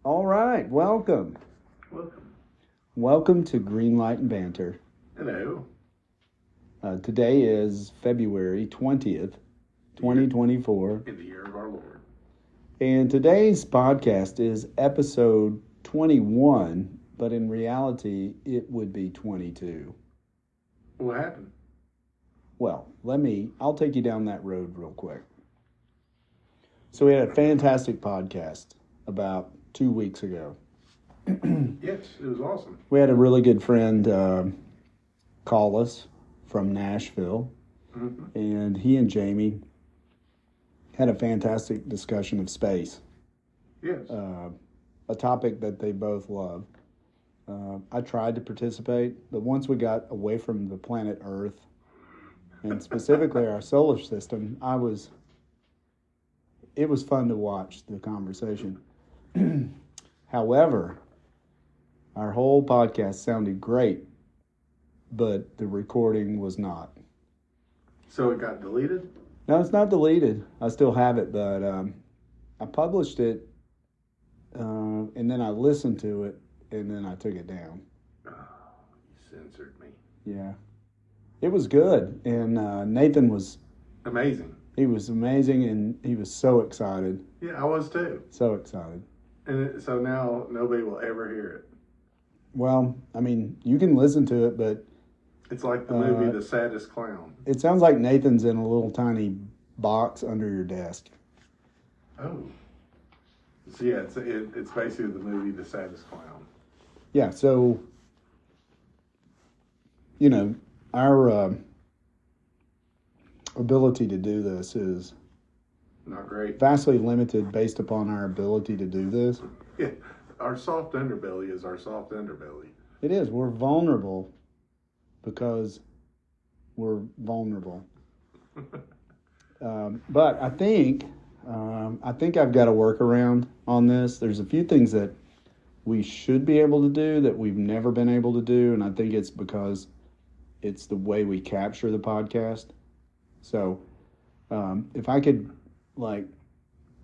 All right, welcome. Welcome to Green Light and Banter. Hello. Today is February 20th, 2024. In the year of our Lord. And today's podcast is episode 21, but in reality, it would be 22. What happened? Well, I'll take you down that road real quick. So we had a fantastic podcast about 2 weeks ago. Yes, it was awesome. We had a really good friend call us from Nashville, and he and Jamie had a fantastic discussion of space. Yes. A topic that they both love. I tried to participate, but once we got away from the planet Earth, and specifically our solar system, it was fun to watch the conversation. However, our whole podcast sounded great, but the recording was not. So it got deleted? No, it's not deleted. I still have it, but I published it, and then I listened to it, and then I took it down. Oh, you censored me. Yeah. It was good, and Nathan was... Amazing. He was amazing, and he was so excited. Yeah, I was too. So excited. And so now nobody will ever hear it. Well, I mean, you can listen to it, but... It's like the movie The Saddest Clown. It sounds like Nathan's in a little tiny box under your desk. Oh. So yeah, it's basically the movie The Saddest Clown. Yeah, so, our ability to do this is not great. Vastly limited based upon our ability to do this. Yeah, our soft underbelly is our soft underbelly. It is. We're vulnerable because we're vulnerable. But I think I've got a workaround on this. There's a few things that we should be able to do that we've never been able to do, and I think it's because it's the way we capture the podcast. So if I could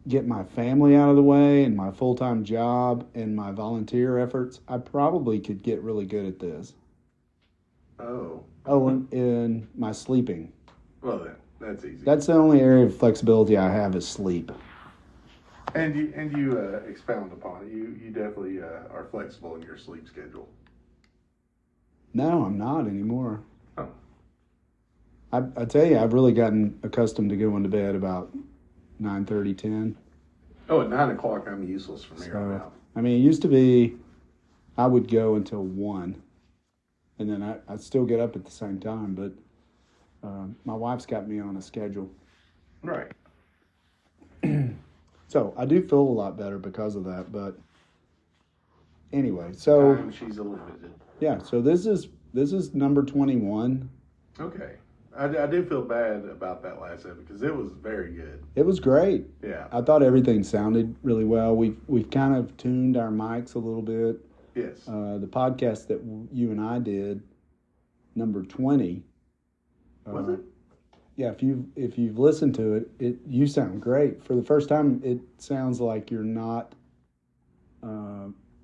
get my family out of the way and my full-time job and my volunteer efforts, I probably could get really good at this. Oh, and my sleeping. Well, that's easy. That's the only area of flexibility I have is sleep. And you expound upon it. You definitely are flexible in your sleep schedule. No, I'm not anymore. Oh. I tell you, I've really gotten accustomed to going to bed about 9:30, 10. Oh, at 9 o'clock, I'm useless from here on out. I mean, it used to be I would go until 1, and then I'd still get up at the same time, but my wife's got me on a schedule. Right. So I do feel a lot better because of that, but anyway, so... Time she's limited. Yeah, so this is number 21. Okay. I do feel bad about that last episode because it was very good. It was great. Yeah. I thought everything sounded really well. We've kind of tuned our mics a little bit. Yes. The podcast that you and I did, number 20. Was it? Yeah, if you've listened to it, you sound great. For the first time, it sounds like you're not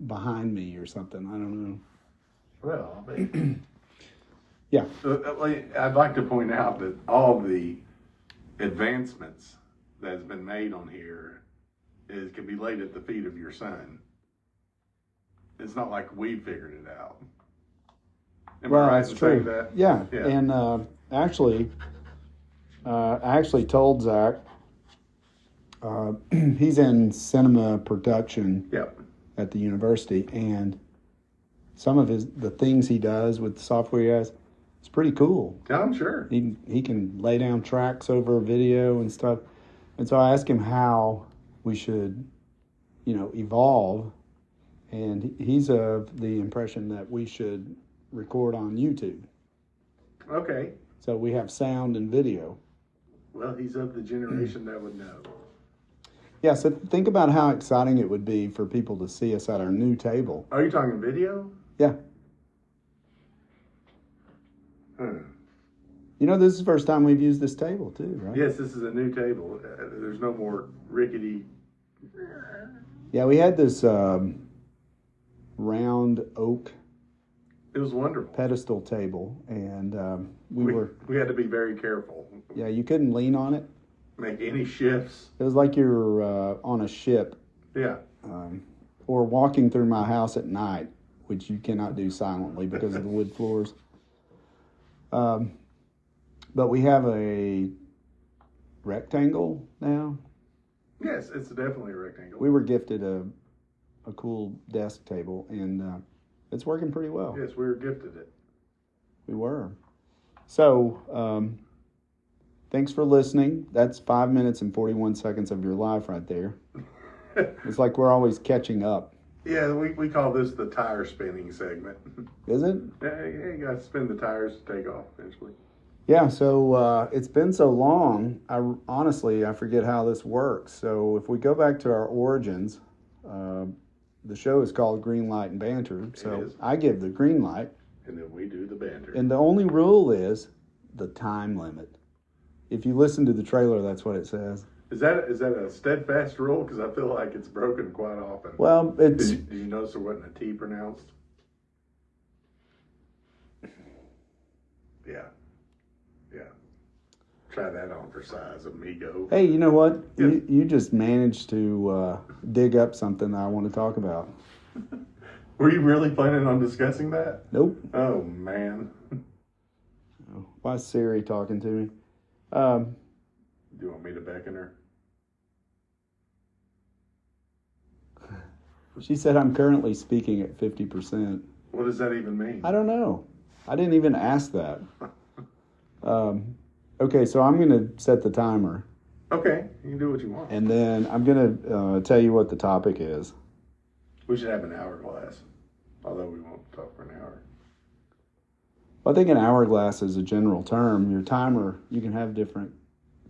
behind me or something. I don't know. Well, I mean, yeah. I'd like to point out that all the advancements that's been made on here can be laid at the feet of your son. It's not like we figured it out. Am I right in saying that? Yeah. And I actually told Zach, he's in cinema production at the university, and some of the things he does with the software he has, it's pretty cool. I'm sure. He can lay down tracks over video and stuff. And so I asked him how we should, evolve, and he's of the impression that we should record on YouTube. Okay. So we have sound and video. Well, he's of the generation that would know. Yeah, so think about how exciting it would be for people to see us at our new table. Are you talking video? Yeah. This is the first time we've used this table too, right? Yes, this is a new table. There's no more rickety Yeah, we had this round oak It was wonderful. pedestal table, and We had to be very careful. yeah, you couldn't lean on it. Make any shifts. It was like you're on a ship, Yeah. or walking through my house at night, which you cannot do silently because of the wood floors. But we have a rectangle now. Yes, it's definitely a rectangle. We were gifted a cool desk table, and it's working pretty well. Yes, we were gifted it. We were. So, thanks for listening. That's 5 minutes and 41 seconds of your life right there. It's like we're always catching up. Yeah, we call this the tire spinning segment. Is it? Yeah, you got to spin the tires to take off eventually. Yeah, so it's been so long, honestly, I forget how this works. So if we go back to our origins, the show is called Green Light and Banter. So I give the green light. And then we do the banter. And the only rule is the time limit. If you listen to the trailer, that's what it says. Is that a steadfast rule? Because I feel like it's broken quite often. Well, it's... Did you notice there wasn't a T pronounced? Yeah. Yeah. Try that on for size, amigo. Hey, you know what? Yes. You just managed to dig up something that I want to talk about. Were you really planning on discussing that? Nope. Oh, man. Why is Siri talking to me? Do you want me to beckon her? She said I'm currently speaking at 50%. What does that even mean? I don't know. I didn't even ask that. Okay, so I'm going to set the timer. Okay, you can do what you want. And then I'm going to tell you what the topic is. We should have an hourglass, although we won't talk for an hour. Well, I think an hourglass is a general term. Your timer, you can have different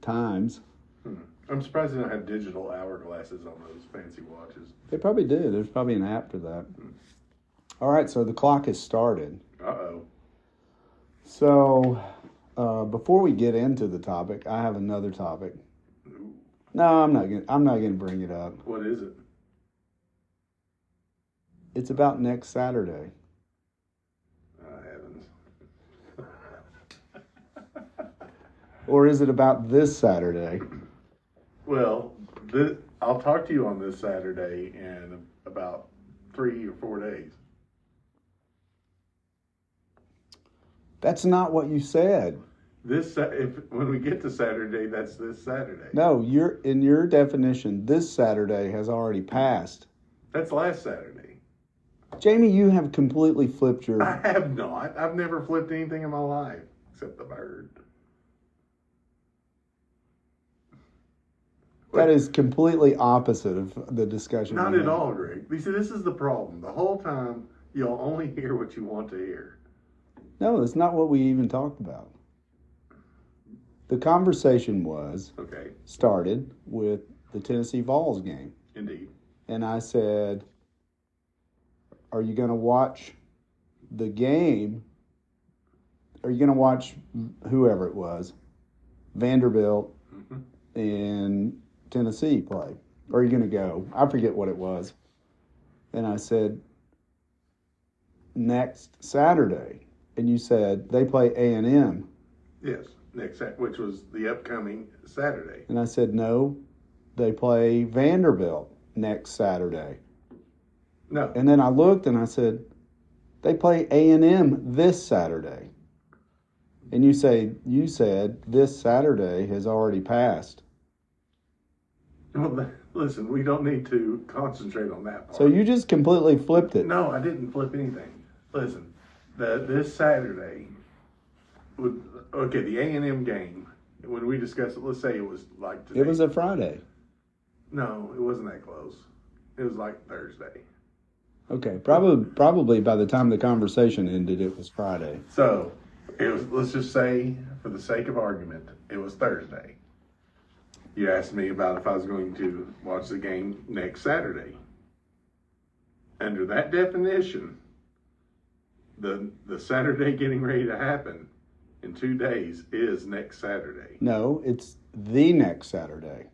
times. I'm surprised they don't have digital hourglasses on those fancy watches. They probably do. There's probably an app for that. All right, so the clock has started. Uh-oh. So before we get into the topic, I have another topic. Ooh. No, I'm not gonna bring it up. What is it? It's about next Saturday. Heavens. Or is it about this Saturday? Well, I'll talk to you on this Saturday in about 3 or 4 days. That's not what you said. When we get to Saturday, that's this Saturday. No, in your definition, this Saturday has already passed. That's last Saturday. Jamie, you have completely flipped your... I have not. I've never flipped anything in my life except the bird. That is completely opposite of the discussion. Not at all, Greg. You see, this is the problem. The whole time, you'll only hear what you want to hear. No, that's not what we even talked about. The conversation started with the Tennessee Vols game. Indeed. And I said, are you going to watch the game? Are you going to watch whoever it was, Vanderbilt and Tennessee play? Or are you going to go? I forget what it was. And I said, next Saturday. And you said, they play A&M. Yes, which was the upcoming Saturday. And I said, no, they play Vanderbilt next Saturday. No. And then I looked and I said, they play A&M this Saturday. And you said this Saturday has already passed. Well, listen, we don't need to concentrate on that part. So you just completely flipped it. No, I didn't flip anything. Listen, this Saturday, the A&M game, when we discussed it, let's say it was like today. It was a Friday. No, it wasn't that close. It was like Thursday. Okay, probably by the time the conversation ended, it was Friday. So, let's just say, for the sake of argument, it was Thursday. You asked me about if I was going to watch the game next Saturday. Under that definition, the Saturday getting ready to happen in 2 days is next Saturday. No, it's the next Saturday.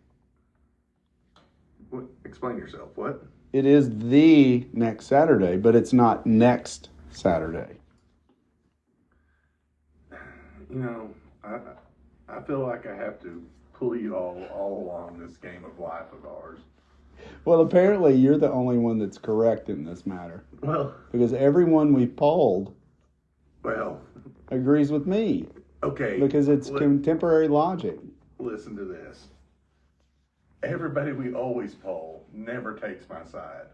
Explain yourself. What? It is the next Saturday, but it's not next Saturday. You know, I feel like I have to pull you all along this game of life of ours. Well, apparently you're the only one that's correct in this matter. Well, because everyone we polled well, agrees with me. Okay. Because it's contemporary logic. Listen to this. Everybody we always poll never takes my side.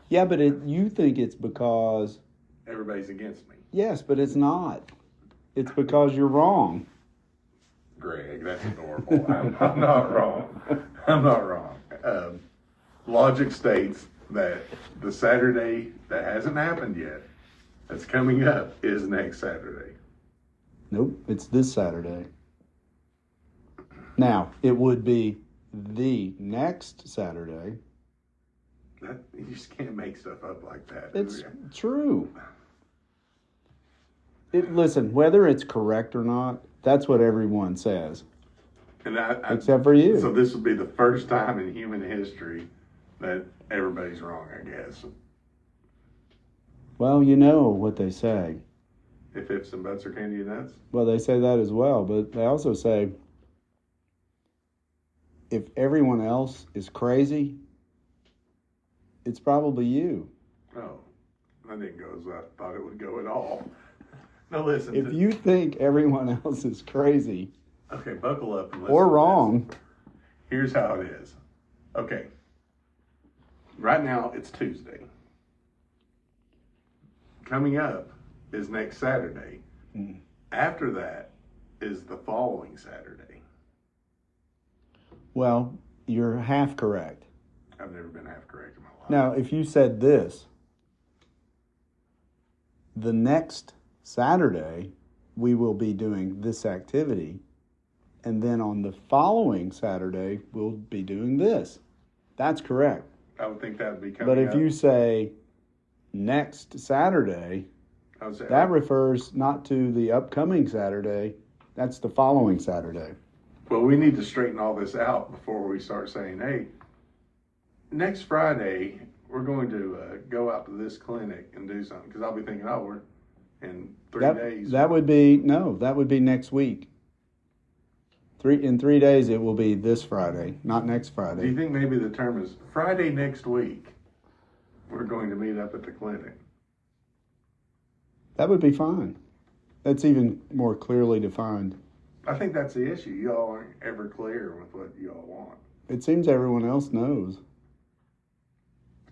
Yeah, but you think it's because... Everybody's against me. Yes, but it's not. It's because you're wrong. Greg, that's adorable. I'm not wrong. I'm not wrong. Logic states that the Saturday that hasn't happened yet, that's coming up, is next Saturday. Nope, it's this Saturday. Now, it would be the next Saturday. You just can't make stuff up like that. It's true. Listen, whether it's correct or not, that's what everyone says. And except for you. So this would be the first time in human history that everybody's wrong, I guess. Well, you know what they say. If ifs and buts are candy and nuts? Well, they say that as well, but they also say if everyone else is crazy, it's probably you. Oh, that didn't go as I thought it would go at all. Now listen. If you think everyone else is crazy, okay, buckle up and listen. Or wrong. Here's how it is. Okay. Right now it's Tuesday. Coming up is next Saturday. Mm. After that is the following Saturday. Well, you're half correct. I've never been half correct in my life. Now, if you said this, the next Saturday we will be doing this activity, and then on the following Saturday we'll be doing this. That's correct. I would think that would be coming But if up. you say next Saturday, I would say, that refers not to the upcoming Saturday, that's the following Saturday. well, we need to straighten all this out before we start saying, hey, next Friday, we're going to go out to this clinic and do something. Because I'll be thinking, oh, we're in 3 days. That would be next week. In 3 days, it will be this Friday, not next Friday. Do you think maybe the term is Friday next week, we're going to meet up at the clinic? That would be fine. That's even more clearly defined. I think that's the issue. You all aren't ever clear with what you all want. It seems everyone else knows.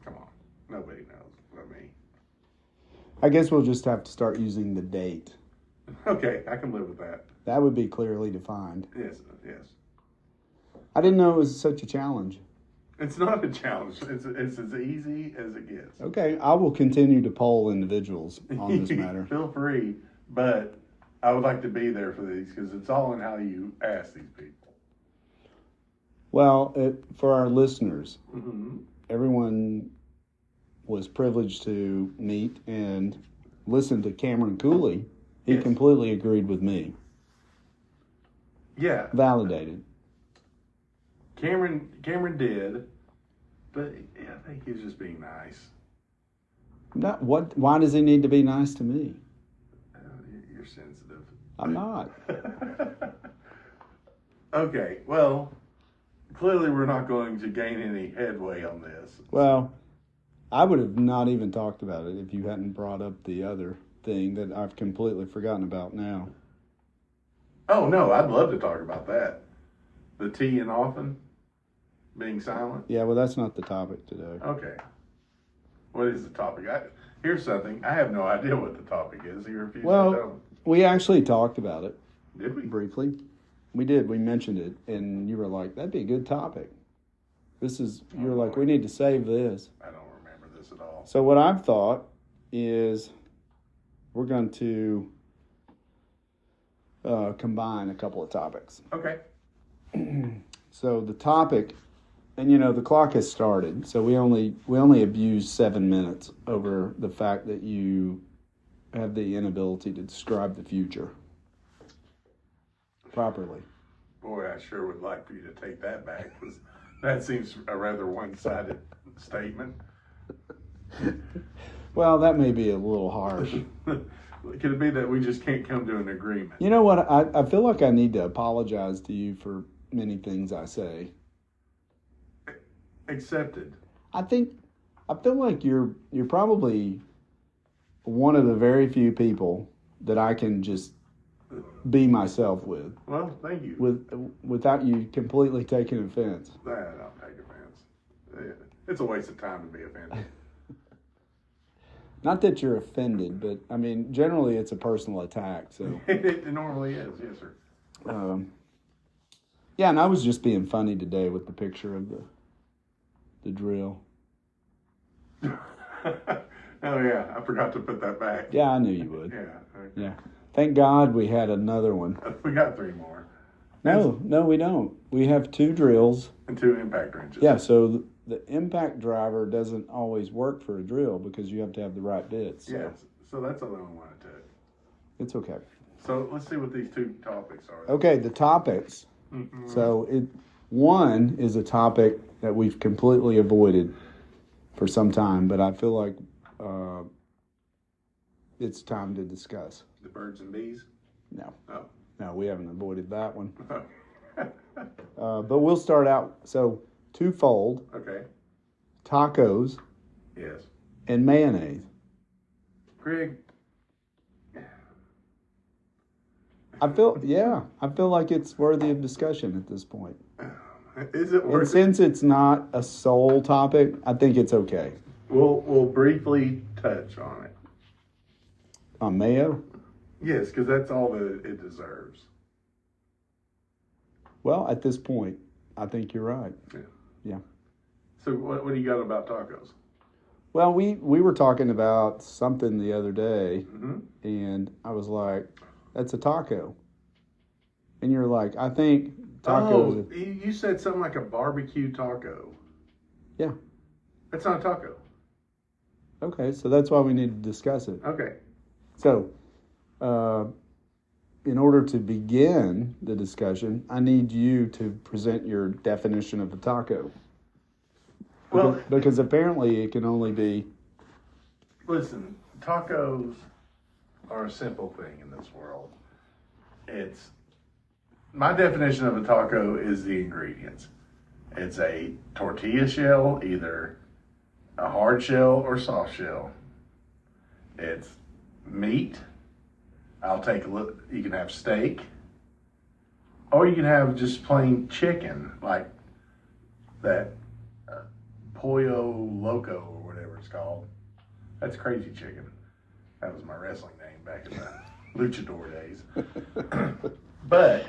Come on. Nobody knows but me. I guess we'll just have to start using the date. Okay, I can live with that. That would be clearly defined. Yes. I didn't know it was such a challenge. It's not a challenge. It's as easy as it gets. Okay, I will continue to poll individuals on this matter. Feel free, but I would like to be there for these because it's all in how you ask these people. Well, for our listeners, Mm-hmm. everyone was privileged to meet and listen to Cameron Cooley. He Yes. completely agreed with me. Yeah. Validated. Cameron did, but I think he was just being nice. Why does he need to be nice to me? You're sensitive. I'm not. Okay, well, clearly we're not going to gain any headway on this. Well, I would have not even talked about it if you hadn't brought up the other thing that I've completely forgotten about now. Oh, no, I'd love to talk about that. The tea and often being silent. Yeah, well, that's not the topic today. Okay. What is the topic? Here's something. I have no idea what the topic is. You refuse to tell me. Well, we actually talked about it Did we? briefly. We did. We mentioned it, and you were like, that'd be a good topic. You're like, we need to save this. I don't remember this at all. So what I've thought is we're going to combine a couple of topics. Okay. So the topic, and the clock has started, so we only abused 7 minutes over the fact that you have the inability to describe the future properly. Boy, I sure would like for you to take that back. 'Cause That seems a rather one-sided statement. Well, that may be a little harsh. Could it be that we just can't come to an agreement? You know what? I feel like I need to apologize to you for many things I say. Accepted. I feel like you're probably one of the very few people that I can just be myself with. Well, thank you. Without you completely taking offense. I don't take offense. It's a waste of time to be offended. Not that you're offended, but I mean, generally it's a personal attack. So It normally is, yes, sir. Yeah, and I was just being funny today with the picture of the drill. Oh yeah, I forgot to put that back. Yeah, I knew you would. Yeah. Okay. Yeah. Thank God we had another one. We got 3 more. No, we don't. We have 2 drills. And 2 impact wrenches. Yeah, so the impact driver doesn't always work for a drill because you have to have the right bits. So Yes. So that's all I wanted to. it's okay. So let's see what these 2 topics are. Okay, the topics. Mm-hmm. So one is a topic that we've completely avoided for some time, but I feel like it's time to discuss. The birds and bees? No. Oh. No, we haven't avoided that one. But we'll start out. So, twofold, Okay. tacos, Yes. and mayonnaise. Greg. I feel like it's worthy of discussion at this point. Is it And worth it? since it's not a sole topic, I think it's okay. We'll briefly touch on it. On mayo? Yes, because that's all that it deserves. Well, at this point, I think you're right. Yeah. So what do you got about tacos? Well, we were talking about something the other day, Mm-hmm. and I was like, that's a taco. And you're like, I think tacos. Oh, you said something like a barbecue taco. Yeah. That's not a taco. Okay, so that's why we need to discuss it. Okay. So, in order to begin the discussion, I need you to present your definition of a taco. Well, Because apparently it can only be. listen, tacos are a simple thing in this world. My definition of a taco is the ingredients. It's a tortilla shell, either a hard shell or soft shell. It's meat. I'll take a look. You can have steak, or you can have just plain chicken, like that pollo loco or whatever it's called. That's crazy chicken. That was my wrestling name back in the luchador days. But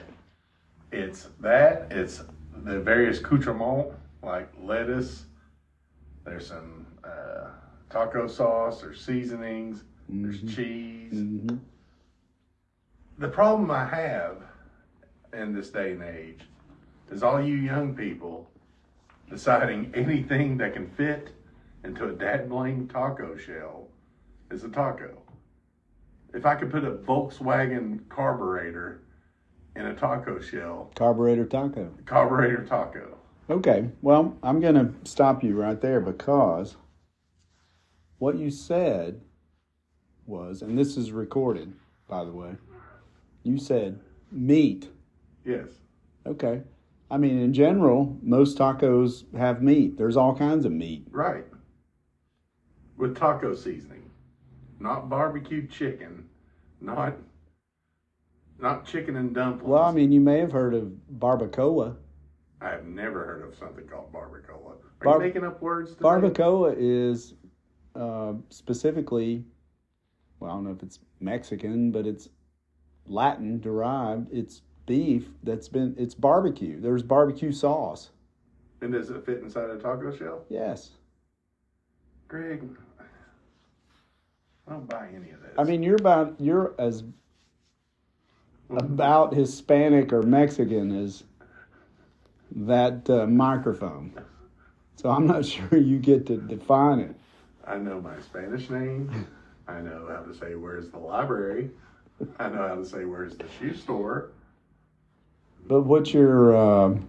it's the various accoutrements like lettuce. There's some taco sauce. There's seasonings. There's cheese. Mm-hmm. The problem I have in this day and age is all you young people deciding anything that can fit into a dad-blame taco shell is a taco. If I could put a Volkswagen carburetor in a taco shell, Carburetor taco. carburetor taco. Okay, well, I'm going to stop you right there because what you said was, and this is recorded, by the way, you said meat. Yes. Okay. I mean, in general, most tacos have meat. There's all kinds of meat. Right. With taco seasoning. Not barbecue chicken. Not chicken and dumplings. Well, I mean, you may have heard of barbacoa. I have never heard of something called barbacoa. Are you making up words today? Barbacoa is specifically, well, I don't know if it's Mexican, but it's Latin derived. It's beef it's barbecue. There's barbecue sauce. And does it fit inside a taco shell? Yes. Greg, I don't buy any of this. I mean, you're as about Hispanic or Mexican as that microphone. So I'm not sure you get to define it. I know my Spanish name. I know how to say where's the library. I know how to say where's the shoe store. But what's your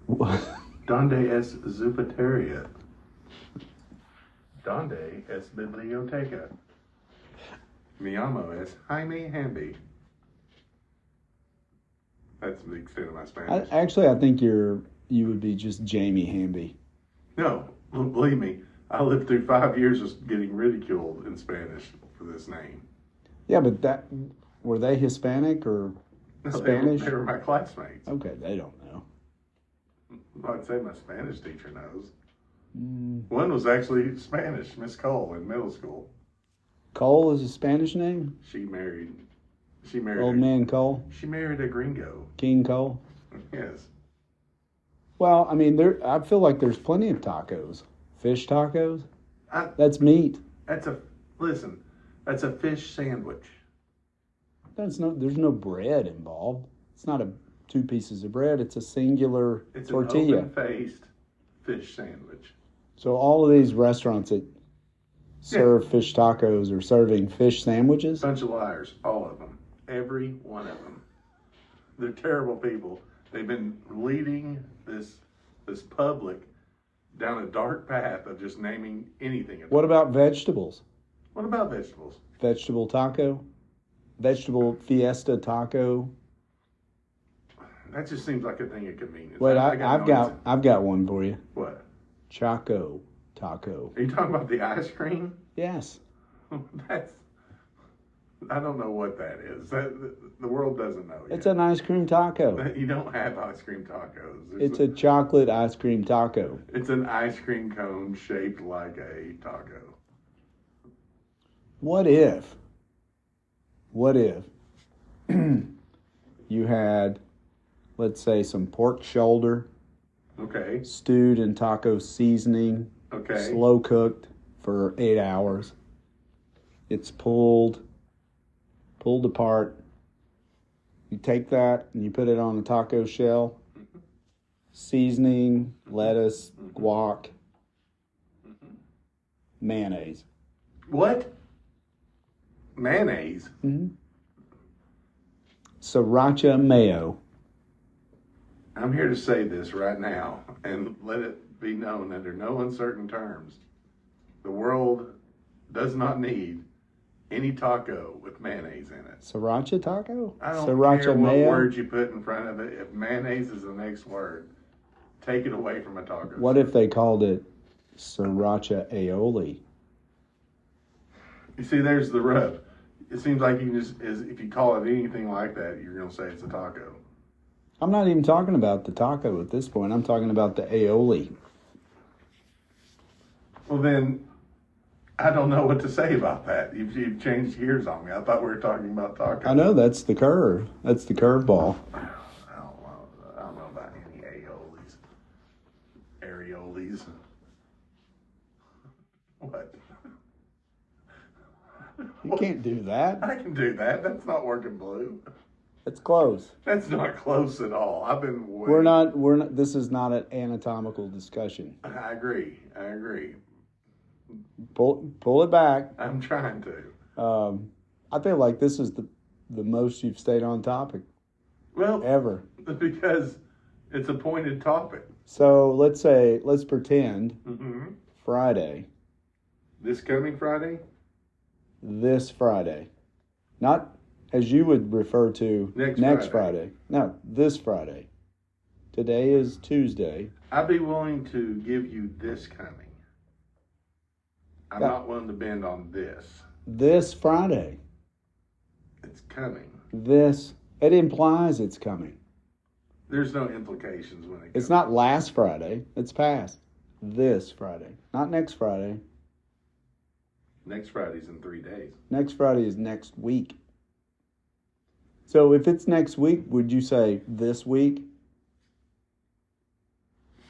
Donde es Zupateria? Donde es Biblioteca? Mi amo es Jaime Hamby. That's the extent of my Spanish. I think you would be just Jamie Hamby. No, believe me, I lived through 5 years of getting ridiculed in Spanish for this name. Yeah, but were they Hispanic or No, Spanish? They were my classmates. Okay, they don't know. I'd say my Spanish teacher knows. One was actually Spanish, Miss Cole, in middle school. Cole is a Spanish name? She married Old man Cole? She married a gringo. King Cole? Yes. Well, I mean, I feel like there's plenty of tacos. Fish tacos? That's meat. That's a fish sandwich. There's no bread involved. It's not 2 pieces of bread. It's a singular tortilla. It's an open-faced fish sandwich. So all of these restaurants that serve fish tacos are serving fish sandwiches? Bunch of liars, all of them. Every one of them. They're terrible people. They've been leading this public down a dark path of just naming anything. What about vegetables? What about vegetables? Vegetable taco? Vegetable fiesta taco? That just seems like a thing of convenience. Wait, I've got one for you. What? Choco taco. Are you talking about the ice cream? Yes. I don't know what that is. The world doesn't know yet. It's an ice cream taco. You don't have ice cream tacos. It's a chocolate ice cream taco. It's an ice cream cone shaped like a taco. What if you had, let's say, some pork shoulder, okay, stewed in taco seasoning, okay, slow cooked for 8 hours. It's pulled apart. You take that and you put it on a taco shell. Mm-hmm. Seasoning, lettuce, guac, mayonnaise. What? Mayonnaise? Mm-hmm. Sriracha mayo. I'm here to say this right now and let it be known under no uncertain terms. The world does not need any taco with mayonnaise in it. Sriracha taco? I don't Sriracha care what mayo? word you put in front of it. If mayonnaise is the next word, take it away from a taco. What if they called it sriracha aioli? You see, there's the rub. It seems like if you call it anything like that, you're going to say it's a taco. I'm not even talking about the taco at this point. I'm talking about the aioli. Well, then, I don't know what to say about that. You've changed gears on me. I thought we were talking about tacos. I know, that's the curve. That's the curveball. I don't know about any aiolis. Areolis. What? You can't do that. I can do that. That's not working blue. It's close. That's not close at all. We're not, this is not an anatomical discussion. I agree. Pull it back. I'm trying to. I feel like this is the most you've stayed on topic. Well, ever. Because it's a pointed topic. So let's pretend Friday. This coming Friday? This Friday. Not as you would refer to next Friday. No, this Friday. Today is Tuesday. I'd be willing to give you this coming. I'm not willing to bend on this. This Friday. It's coming. It implies it's coming. There's no implications when it comes. It's not last Friday. It's past. This Friday. Not next Friday. Next Friday's in 3 days. Next Friday is next week. So if it's next week, would you say this week?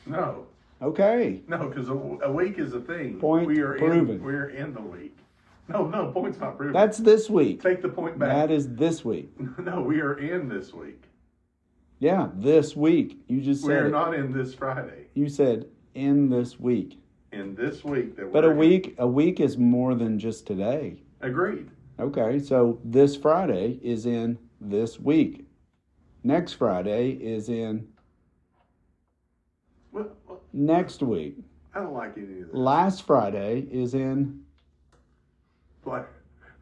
No. Okay. No, because a week is a thing. Point proven. We're in the week. No, point's not proven. That's this week. Take the point back. That is this week. No, we are in this week. Yeah, this week. You just said We're not in this Friday. You said in this week. In this week that But a week is more than just today. Agreed. Okay, so this Friday is in this week. Next Friday is in Next week. I don't like any of this. Last Friday is in What?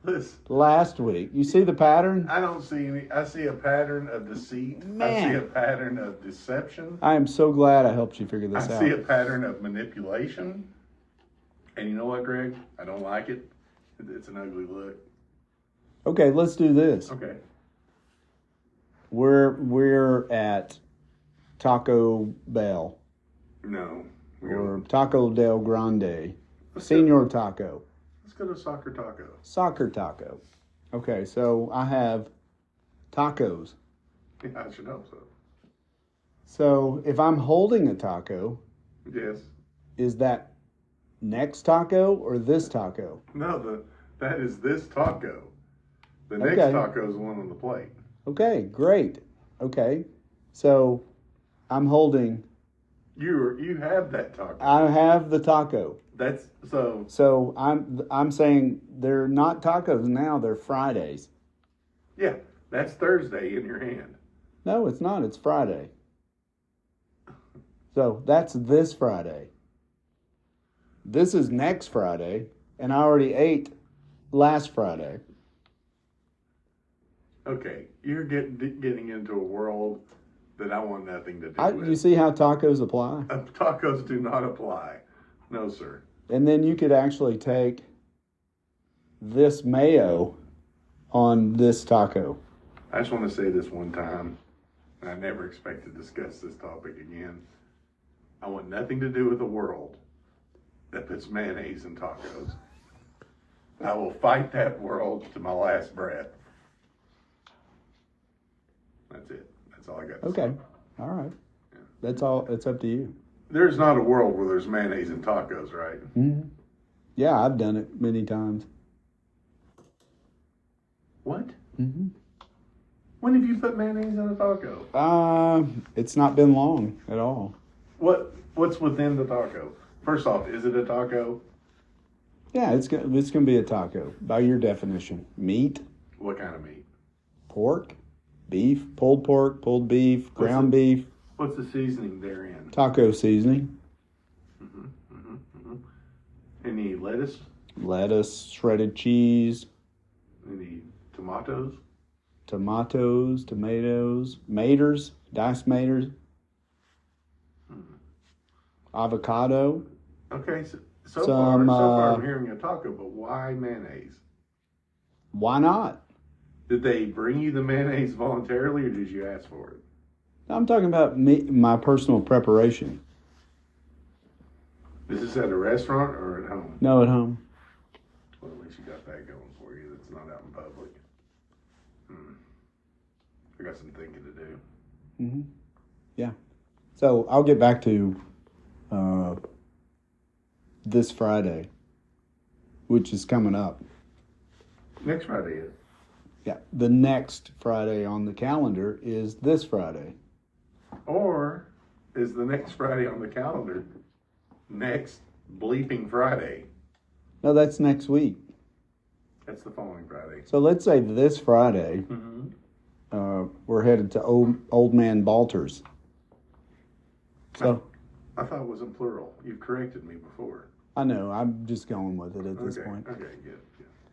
Listen, last week. You see the pattern? I don't see any. I see a pattern of deceit. I Man. see a pattern of deception. I am so glad I helped you figure I this see out. a pattern of manipulation. And you know what, Greg? I don't like it. It's an ugly look. Okay, let's do this. Okay. We're at Taco Bell No. or Taco Del Grande, Let's Senior Taco, go to Soccer Taco. Soccer Taco. Okay, so I have tacos. Yeah, I should hope so. So if I'm holding a taco, Yes. is that next taco or this taco? No, that is this taco. The next Okay. taco is the one on the plate. Okay, great. Okay, so I'm holding. You have that taco. I have the taco. That's so. So I'm saying they're not tacos now. They're Fridays. Yeah, that's Thursday in your hand. No, it's not. It's Friday. So that's this Friday. This is next Friday, and I already ate last Friday. Okay, you're getting into a world that I want nothing to do with. You see how tacos apply? Tacos do not apply. No, sir. And then you could actually take this mayo on this taco. I just want to say this one time, and I never expect to discuss this topic again. I want nothing to do with a world that puts mayonnaise in tacos. I will fight that world to my last breath. That's it. That's all I got to say. Okay. All right. That's all. It's up to you. There's not a world where there's mayonnaise in tacos, right? Mm-hmm. Yeah, I've done it many times. What? Mm-hmm. When have you put mayonnaise in a taco? It's not been long at all. What's within the taco? First off, is it a taco? Yeah, it's gonna be a taco by your definition. Meat, What kind of meat? pork, beef, pulled beef, ground beef, What's the seasoning therein? taco seasoning, Any lettuce? lettuce, shredded cheese, Any tomatoes? tomatoes, maters, diced maters, avocado. Okay, so Some, far I'm hearing a taco, but why mayonnaise? Why not? Did they bring you the mayonnaise voluntarily, or did you ask for it? I'm talking about my personal preparation. Is this at a restaurant or at home? No, at home. Well, at least you got that going for you. That's not out in public. I got some thinking to do. Mm-hmm. Yeah. So I'll get back to this Friday, which is coming up. Next Friday is. Yeah. The next Friday on the calendar is this Friday. Or is the next Friday on the calendar next bleeping Friday? No, that's next week. That's the following Friday. So let's say this Friday, we're headed to Old Man Balter's. So I thought it was in plural. You've corrected me before. I know, I'm just going with it at this point. Okay, good.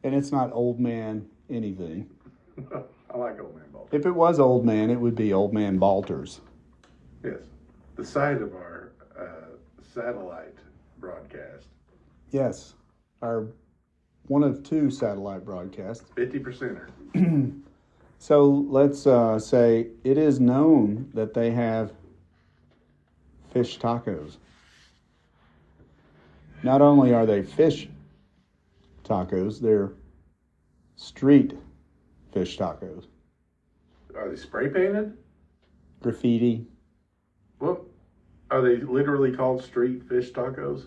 And it's not Old Man anything. I like Old Man Baltimore. If it was Old Man, it would be Old Man Balter's. Yes. The site of our satellite broadcast. Yes, our one of two satellite broadcasts. 50%er. So let's say it is known that they have fish tacos. Not only are they fish tacos, they're street fish tacos. Are they spray painted? Graffiti. Well, are they literally called street fish tacos?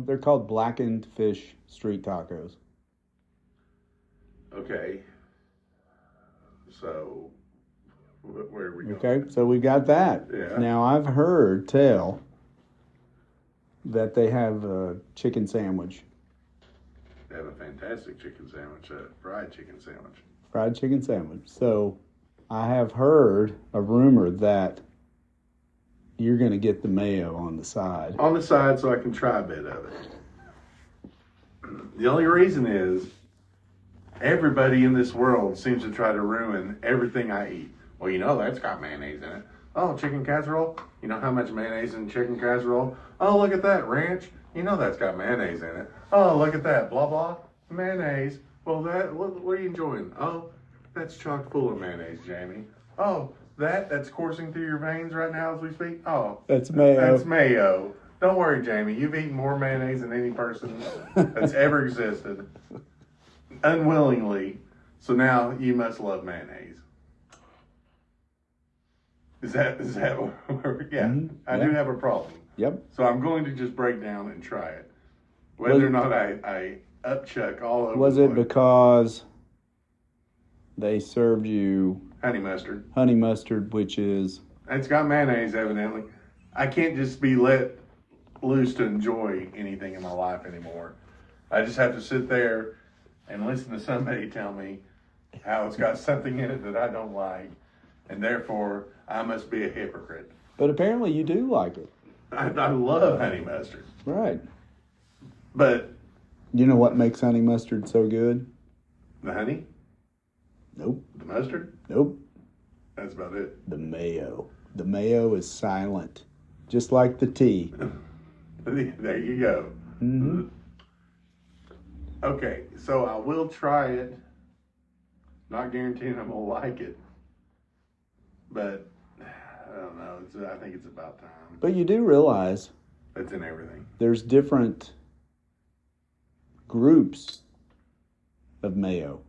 They're called blackened fish street tacos. Okay. So, where are we going? Okay, so we got that. Yeah. Now I've heard tell that they have a chicken sandwich. They have a fantastic chicken sandwich, a fried chicken sandwich. Fried chicken sandwich. So I have heard a rumor that you're going to get the mayo on the side. On the side so I can try a bit of it. The only reason is everybody in this world seems to try to ruin everything I eat. Well, you know that's got mayonnaise in it. Oh, chicken casserole? You know how much mayonnaise in chicken casserole? Oh, look at that, ranch. You know that's got mayonnaise in it. Oh, look at that, blah, blah, mayonnaise. Well, what are you enjoying? Oh, that's chock full of mayonnaise, Jamie. Oh, that's coursing through your veins right now as we speak? Oh, That's mayo. that's mayo. Don't worry, Jamie. You've eaten more mayonnaise than any person that's ever existed. Unwillingly. So now you must love mayonnaise. Is that yeah. I do have a problem. Yep. So I'm going to just break down and try it. Whether or not I upchuck all over Was the it place. because they served you Honey mustard. honey mustard, which is... It's got mayonnaise, evidently. I can't just be let loose to enjoy anything in my life anymore. I just have to sit there and listen to somebody tell me how it's got something in it that I don't like, and therefore I must be a hypocrite. But apparently you do like it. I love honey mustard. Right. But You know what makes honey mustard so good? the honey, Nope. the mustard, Nope. that's about it. The mayo. The mayo is silent. Just like the tea. There you go. Mm-hmm. Okay, so I will try it. Not guaranteeing I'm gonna like it, but I don't know. I think it's about time. But you do realize It's in everything. there's different groups of mayo.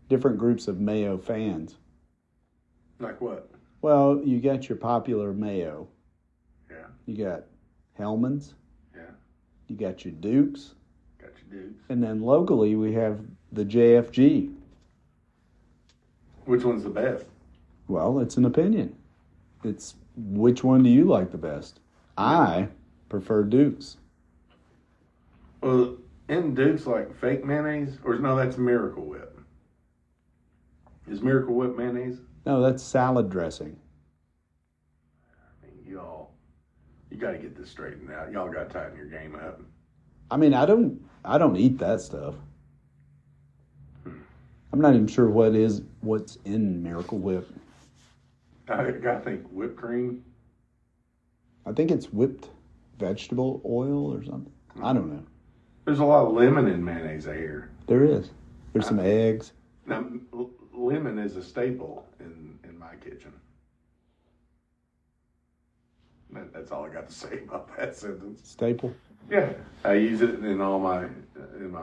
Different groups of mayo fans. Like what? Well, you got your popular mayo. Yeah, You got Hellman's. yeah. You got your Dukes. Got your dudes. And then locally we have the JFG. Which one's the best? Well, it's an opinion. It's which one do you like the best? I prefer Dukes. Well, isn't Duke's like fake mayonnaise? Or no, that's Miracle Whip. Is Miracle Whip mayonnaise? No, that's salad dressing. I mean, you got to get this straightened out. Y'all got to tighten your game up. I mean, I don't eat that stuff. I'm not even sure what's in Miracle Whip. I think whipped cream. I think it's whipped vegetable oil or something. I don't know. There's a lot of lemon in mayonnaise, I hear. There is. There's some eggs. Now, lemon is a staple in my kitchen. That's all I got to say about that sentence. Staple. Yeah, I use it in all my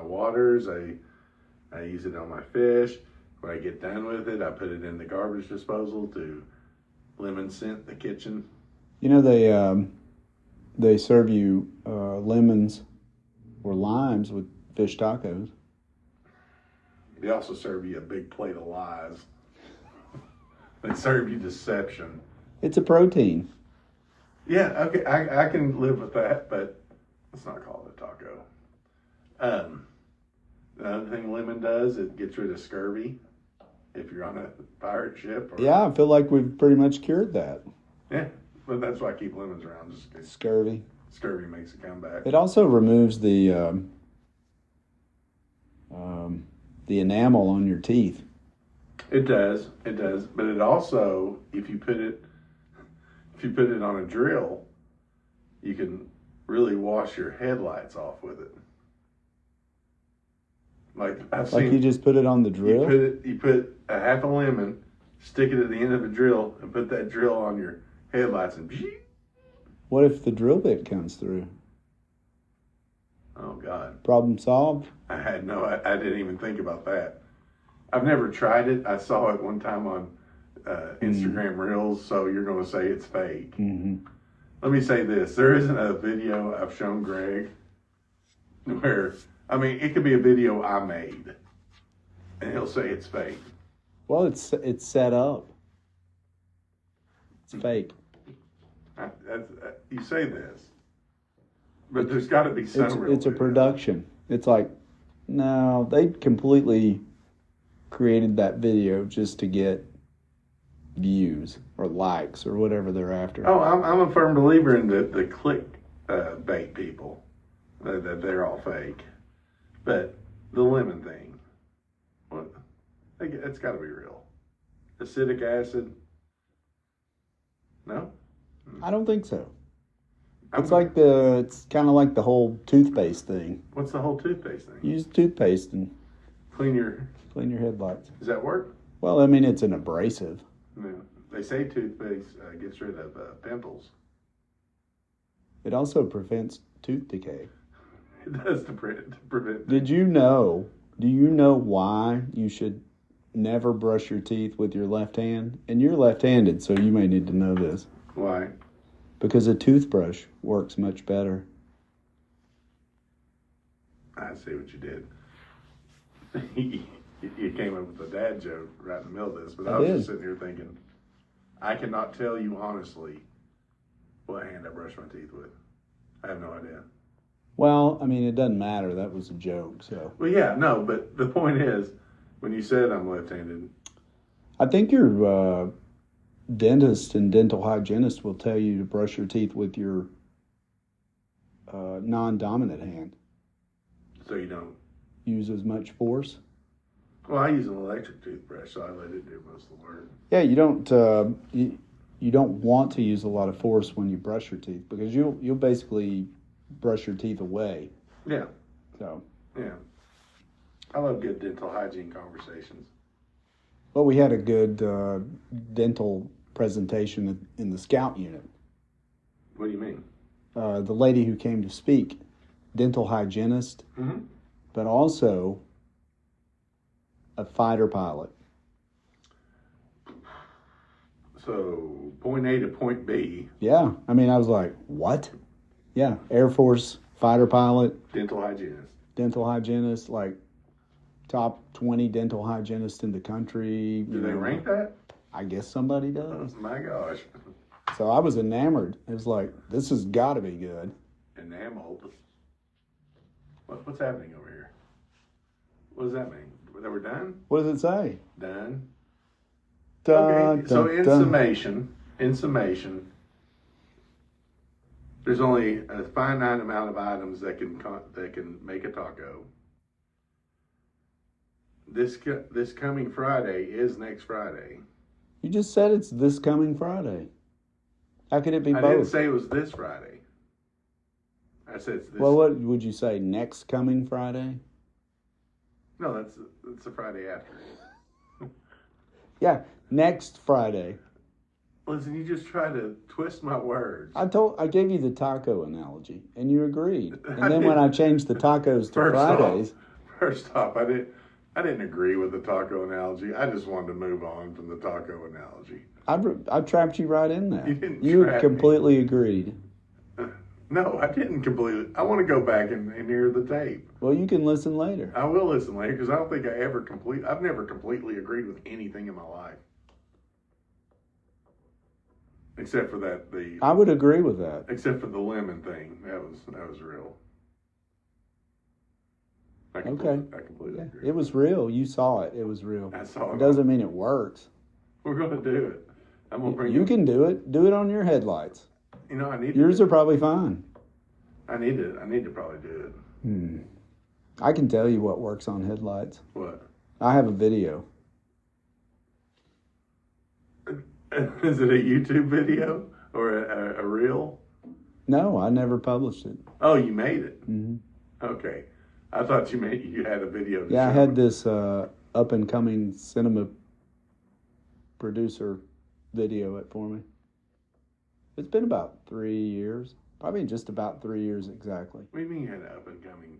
waters. I use it on my fish. When I get done with it, I put it in the garbage disposal to lemon scent the kitchen. You know they serve you lemons or limes with fish tacos. They also serve you a big plate of lies. They serve you deception. It's a protein. Yeah, okay, I can live with that, but let's not call it a taco. The other thing lemon does, it gets rid of scurvy if you're on a pirate ship. Or, Yeah, I feel like we've pretty much cured that. Yeah, but that's why I keep lemons around, just in case Scurvy. scurvy makes a comeback. It also removes the enamel on your teeth. It does, but it also, if you put it on a drill, you can really wash your headlights off with it. Like I've Like seen, you just put it on the drill? you put a half a lemon, stick it at the end of a drill, and put that drill on your headlights, and What if the drill bit comes through? oh God, Problem solved? I didn't even think about that. I've never tried it. I saw it one time on Instagram Reels, so you're going to say it's fake. Mm-hmm. Let me say this. There isn't a video I've shown Greg where, I mean, it could be a video I made, and he'll say it's fake. Well, it's set up. It's fake. You say this, but there's got to be some real It's a video. production. It's like, no, they completely created that video just to get views or likes or whatever they're after. Oh, I'm a firm believer in the click bait people, that they're all fake. But the lemon thing, well, it's got to be real. Acetic acid, no? I don't think so. It's kind of like the whole toothpaste thing. What's the whole toothpaste thing? Use toothpaste and Clean your headlights. Does that work? Well, I mean, it's an abrasive. No. They say toothpaste gets rid of pimples. It also prevents tooth decay. It does to prevent. Do you know why you should never brush your teeth with your left hand? And you're left-handed, so you may need to know this. Why? Because a toothbrush works much better. I see what you did. You came up with a dad joke right in the middle of this, but I was just sitting here thinking, I cannot tell you honestly what hand I brush my teeth with. I have no idea. Well, I mean, it doesn't matter. That was a joke, so. Well, yeah, no, but the point is, when you said I'm left-handed, I think your dentist and dental hygienist will tell you to brush your teeth with your non-dominant hand. So you don't use as much force. Well, I use an electric toothbrush, so I let it do most of the work. Yeah, you don't you don't want to use a lot of force when you brush your teeth because you'll basically brush your teeth away. Yeah. So. Yeah. I love good dental hygiene conversations. Well, we had a good dental presentation in the Scout unit. What do you mean? The lady who came to speak, dental hygienist, but also a fighter pilot. So, point A to point B. Yeah. I mean, I was like, what? Yeah. Air Force fighter pilot. Dental hygienist. Dental hygienist, like top 20 dental hygienists in the country. Do they rank that? I guess somebody does. Oh, my gosh. So I was enamored. It was like, this has got to be good. Enameled? What's happening over here? What does that mean? That we're done? What does it say? Done. Dun, Okay, so dun, in dun. summation, there's only a finite amount of items that can make a taco. This coming Friday is next Friday. You just said it's this coming Friday. How could it be both? I didn't say it was this Friday. I said it's this. Well, what would you say? Next coming Friday? No, that's the Friday after. Yeah, next Friday. Listen, you just try to twist my words. I gave you the taco analogy, and you agreed. And then when I changed the tacos to Fridays, first off, I didn't agree with the taco analogy. I just wanted to move on from the taco analogy. I trapped you right in there. You didn't You trap completely me. agreed. No, I didn't completely. I want to go back and hear the tape. Well, you can listen later. I will listen later because I don't think I've never completely agreed with anything in my life. Except for I would agree with that. Except for the lemon thing. That was real. I completely agree. It was real. You saw it. It was real. I saw it. It doesn't mean it works. We're going to do it. I'm going to bring You can do it. Do it on your headlights. You know, Yours are probably fine. I need to probably do it. I can tell you what works on headlights. What? I have a video. Is it a YouTube video or a reel? No, I never published it. Oh, you made it. Mm-hmm. Okay, I thought you had a video. Yeah, I had this up and coming cinema producer video it for me. It's been about 3 years. Probably just about 3 years exactly. What do you mean you had an up and coming?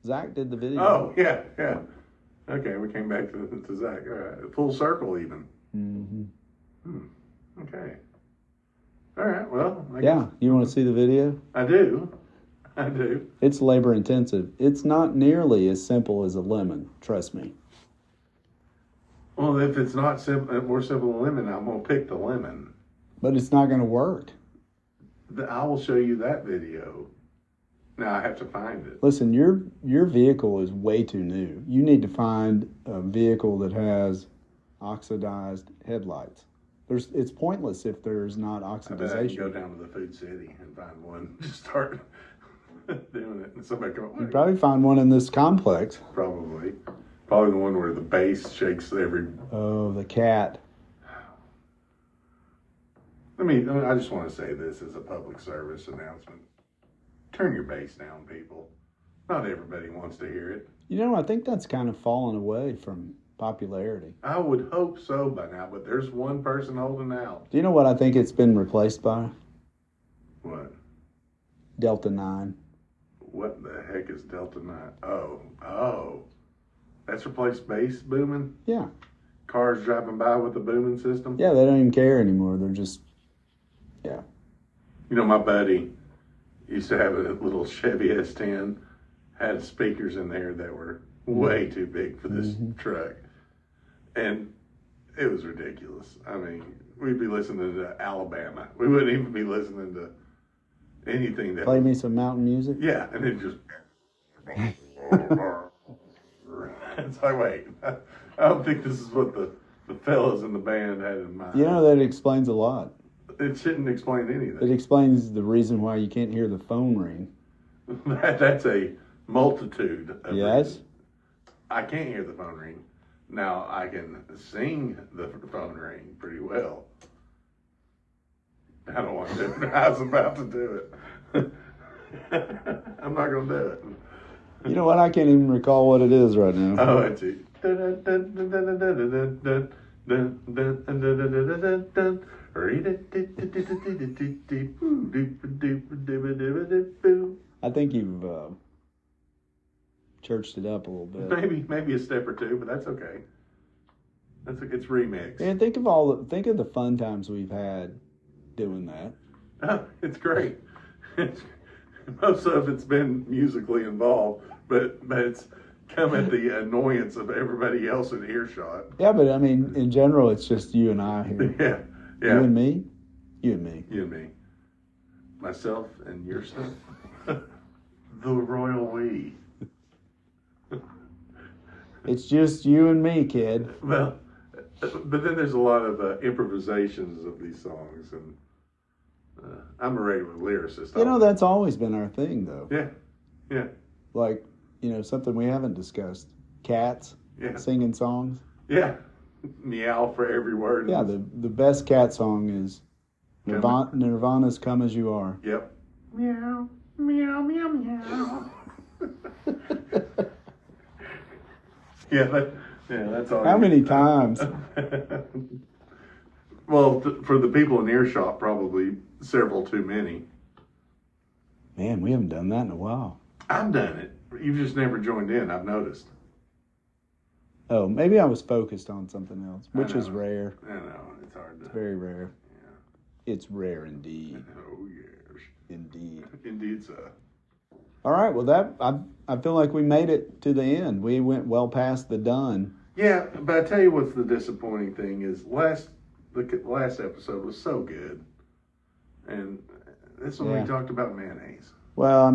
Zach did the video. Oh, yeah. Okay, we came back to Zach. All right. Full circle even. Mm-hmm. Okay. All right, well. You want to see the video? I do. It's labor intensive. It's not nearly as simple as a lemon, trust me. Well, if it's not more simple than lemon, I'm going to pick the lemon. But it's not going to work. I will show you that video. Now I have to find it. Listen, your vehicle is way too new. You need to find a vehicle that has oxidized headlights. It's pointless if there's not I bet I can oxidization. go down to the Food City and find one. Just start doing it, and somebody come. You'd probably find one in this complex. Probably the one where the bass shakes every. Oh, the cat. I just want to say this as a public service announcement. Turn your bass down, people. Not everybody wants to hear it. I think that's kind of fallen away from popularity. I would hope so by now, but there's one person holding out. Do you know what I think it's been replaced by? What? Delta 9. What the heck is Delta 9? Oh. That's replaced bass booming? Yeah. Cars driving by with the booming system? Yeah, they don't even care anymore. They're just, yeah. My buddy used to have a little Chevy S10, had speakers in there that were way too big for this truck. And it was ridiculous. We'd be listening to Alabama. We wouldn't even be listening to anything that... Play me some mountain music? Yeah, and it just... It's like, wait, I don't think this is what the fellas in the band had in mind. That explains a lot. It shouldn't explain anything. It explains the reason why you can't hear the phone ring. That's a multitude of Yes? reasons. I can't hear the phone ring. Now, I can sing the phone ring pretty well. I don't want to do it. I was about to do it. I'm not going to do it. You know what? I can't even recall what it is right now. Oh, that's it. I think you've churched it up a little bit. Maybe a step or two, but that's okay. It's remixed. And think of the fun times we've had doing that. Oh, it's great. Most of it's been musically involved, but it's come at the annoyance of everybody else in earshot. Yeah, but in general, it's just you and I here. Yeah. You and me. You and me. You and me. Myself and yourself. The royal we. It's just you and me, kid. Well, but then there's a lot of improvisations of these songs, and I'm a regular lyricist. That's always been our thing, though. Yeah. Like, something we haven't discussed. Cats. Yeah. Singing songs. Yeah. Meow for every word. Yeah, the best cat song is Nirvana's Come As You Are. Yep. Meow, meow, meow, meow. That's all. How many times? Well, for the people in earshot, probably several too many. Man, we haven't done that in a while. I've done it. You've just never joined in, I've noticed. Oh, maybe I was focused on something else, which is rare. I know, it's hard to... It's very rare. Yeah. It's rare indeed. Oh, yes. Indeed. Indeed, sir. All right, well, I feel like we made it to the end. We went well past the done. Yeah, but I tell you what's the disappointing thing is the last episode was so good. And this one we talked about mayonnaise. Well,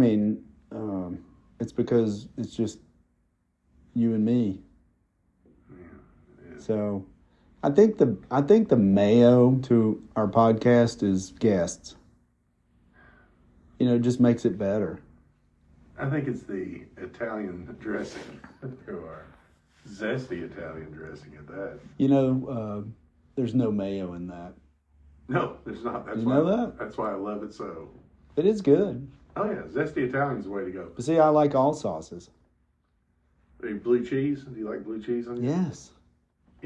it's because it's just you and me. Yeah. So, I think the mayo to our podcast is guests. It just makes it better. I think it's the Italian dressing. Or zesty Italian dressing at that. There's no mayo in that. No, there's not. That's you know that? That's why I love it so. It is good. Oh yeah, zesty Italian's the way to go. But see, I like all sauces. Blue cheese? Do you like blue cheese on yours? Yes.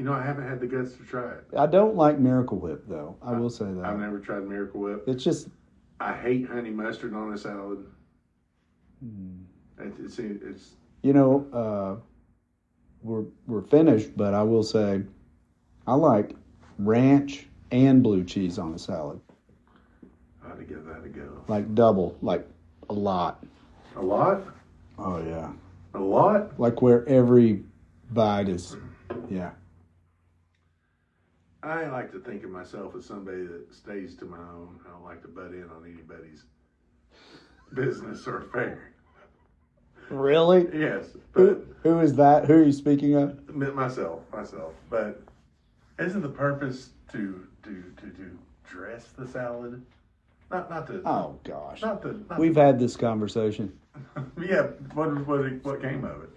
I haven't had the guts to try it. I don't like Miracle Whip, though. I will say that. I've never tried Miracle Whip. It's just... I hate honey mustard on a salad. It's we're finished, but I will say I like ranch and blue cheese on a salad. I had to give that a go. Like double, like a lot. A lot? Oh, yeah. A lot? Like where every bite is, yeah. I like to think of myself as somebody that stays to my own. I don't like to butt in on anybody's business or affair. Really? Yes. But who is that? Who are you speaking of? Myself. But Isn't the purpose to dress the salad? Not to. Oh gosh, Not to. Not we've had this conversation. Yeah. What came of it?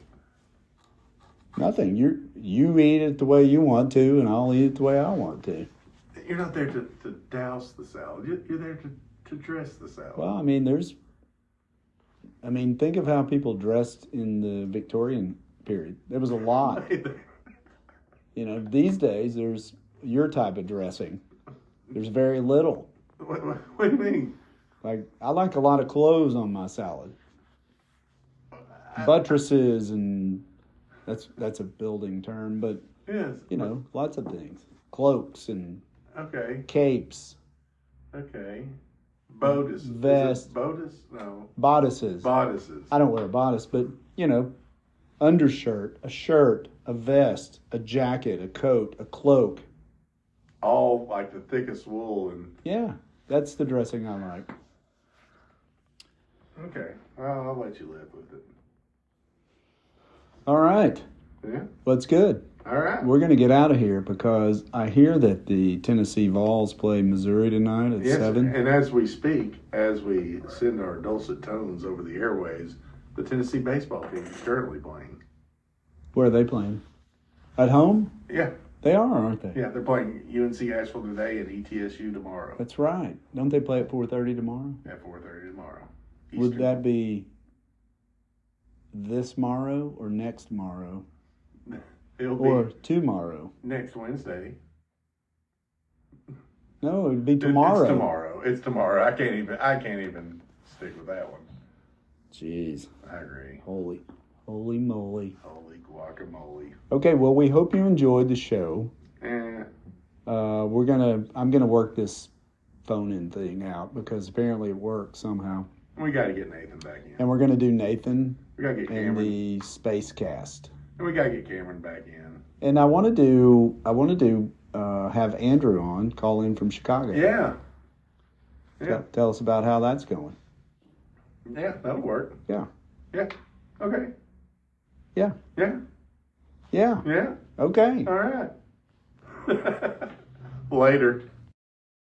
Nothing. You eat it the way you want to, and I'll eat it the way I want to. You're not there to douse the salad. You're there to dress the salad. Well, I mean, think of how people dressed in the Victorian period. There was a lot. These days there's your type of dressing. There's very little. What do you mean? Like, I like a lot of clothes on my salad. Buttresses, and that's a building term, but Yes. Lots of things. Cloaks and Okay. capes. Okay. Bodice. Vest. Bodice? No. Bodices. Bodices. I don't wear a bodice, but undershirt, a shirt, a vest, a jacket, a coat, a cloak. All like the thickest wool and. Yeah, that's the dressing I like. Okay. Well, I'll let you live with it. All right. Yeah. Well, it's good. All right. We're going to get out of here because I hear that the Tennessee Vols play Missouri tonight at 7. And as we speak, as we send our dulcet tones over the airways, the Tennessee baseball team is currently playing. Where are they playing? At home? Yeah. They are, aren't they? Yeah, they're playing UNC Asheville today and ETSU tomorrow. That's right. Don't they play at 4:30 tomorrow? At 4:30 tomorrow. Would Eastern. that be this morrow or next morrow? It'll Or be tomorrow? next Wednesday. No, it would be tomorrow. It's tomorrow. It's tomorrow. I can't even stick with that one. Jeez. I agree. Holy moly. Holy guacamole. Okay, well, we hope you enjoyed the show. I'm gonna work this phone-in thing out because apparently it works somehow. We got to get Nathan back in. And we're gonna do Nathan We got to get and Cameron. the Space Cast. And we got to get Cameron back in. And I want to have Andrew on, call in from Chicago. Yeah. Yeah. Tell us about how that's going. Yeah, that'll work. Yeah. Yeah. Okay. Yeah. Yeah. Yeah. Yeah. Okay. All right. Later.